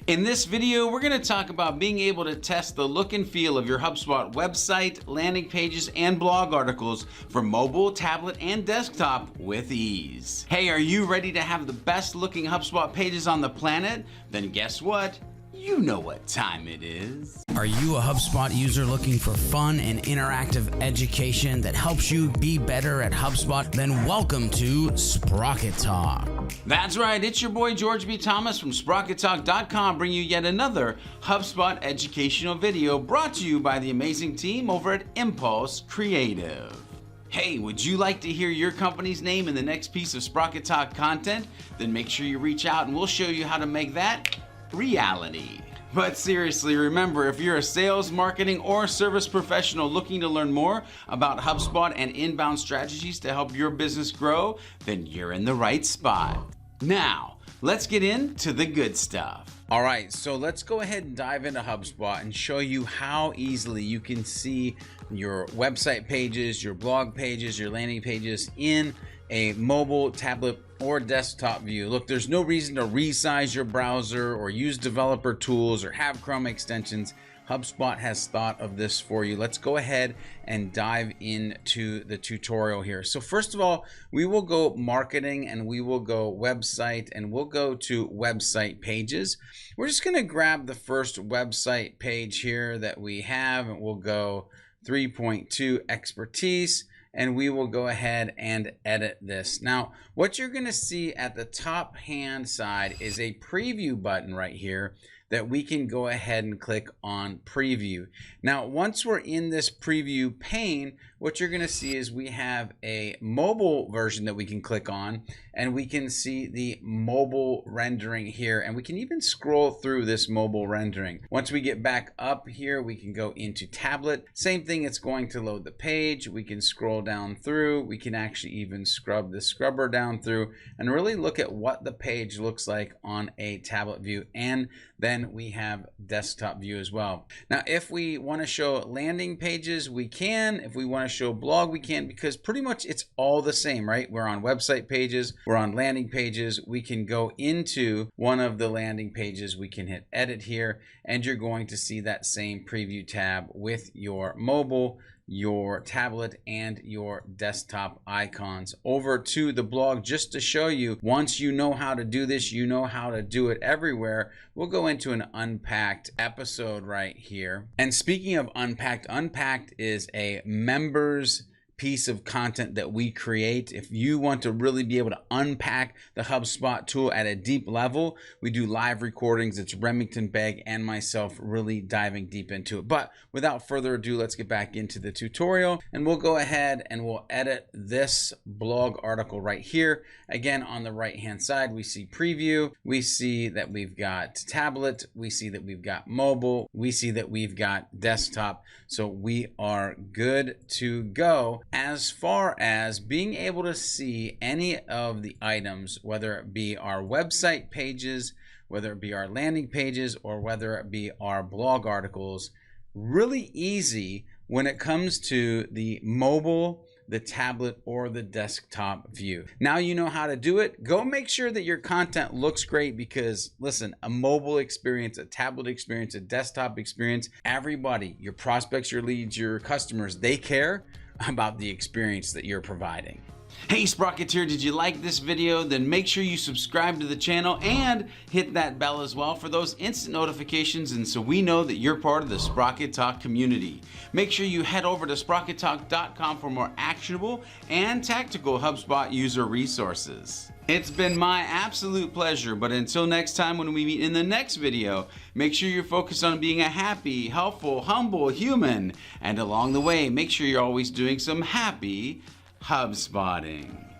In this video, we're going to talk about being able to test the look and feel of your HubSpot website, landing pages, and blog articles for mobile, tablet, and desktop with ease. Hey, are you ready to have the best looking HubSpot pages on the planet? Then guess what? You know what time it is. Are you a HubSpot user looking for fun and interactive education that helps you be better at HubSpot? Then welcome to Sprocket Talk. That's right, it's your boy George B. Thomas from SprocketTalk.com bringing you yet another HubSpot educational video brought to you by the amazing team over at Impulse Creative. Hey, would you like to hear your company's name in the next piece of Sprocket Talk content? Then make sure you reach out and we'll show you how to make that reality. But seriously, remember, if you're a sales, marketing, or service professional looking to learn more about HubSpot and inbound strategies to help your business grow, then you're in the right spot. Now, let's get into the good stuff. All right, so let's go ahead and dive into HubSpot and show you how easily you can see your website pages, your blog pages, your landing pages in a mobile, tablet, or desktop view. Look, there's no reason to resize your browser or use developer tools or have Chrome extensions. HubSpot has thought of this for you. Let's go ahead and dive into the tutorial here. So first of all, we will go marketing and we will go website and we'll go to website pages. We're just going to grab the first website page here that we have and we'll go 3.2 expertise. And we will go ahead and edit this. Now, what you're going to see at the top hand side is a preview button right here that we can go ahead and click on preview. Now, once we're in this preview pane, what you're going to see is we have a mobile version that we can click on, and we can see the mobile rendering here, and we can even scroll through this mobile rendering. Once we get back up here, we can go into tablet. Same thing, it's going to load the page. We can scroll down through. We can actually even scrub the scrubber down through and really look at what the page looks like on a tablet view. And then we have desktop view as well. Now, if we want to show landing pages, we can. If we want to show blog, we can, because pretty much it's all the same, right? We're on website pages, we're on landing pages. We can go into one of the landing pages, we can hit edit here, and you're going to see that same preview tab with your mobile, your tablet, and your desktop icons. Over to the blog, just to show you, once you know how to do this, you know how to do it everywhere. We'll go into an Unpacked episode right here. And speaking of Unpacked, Unpacked is a members piece of content that we create. If you want to really be able to unpack the HubSpot tool at a deep level, we do live recordings. It's Remington Begg and myself really diving deep into it. But without further ado, let's get back into the tutorial, and we'll go ahead and we'll edit this blog article right here. Again, on the right hand side, we see preview. We see that we've got tablet. We see that we've got mobile. We see that we've got desktop. So we are good to go as far as being able to see any of the items, whether it be our website pages, whether it be our landing pages, or whether it be our blog articles. Really easy when it comes to the mobile, the tablet, or the desktop view. Now you know how to do it. Go make sure that your content looks great, because listen, a mobile experience, a tablet experience, a desktop experience, everybody, your prospects, your leads, your customers, they care about the experience that you're providing. Hey Sprocketeer, did you like this video? Then make sure you subscribe to the channel and hit that bell as well for those instant notifications, and so we know that you're part of the Sprocket Talk community. Make sure you head over to SprocketTalk.com for more actionable and tactical HubSpot user resources. It's been my absolute pleasure, but until next time when we meet in the next video, make sure you're focused on being a happy, helpful, humble human, and along the way, make sure you're always doing some happy HubSpotting.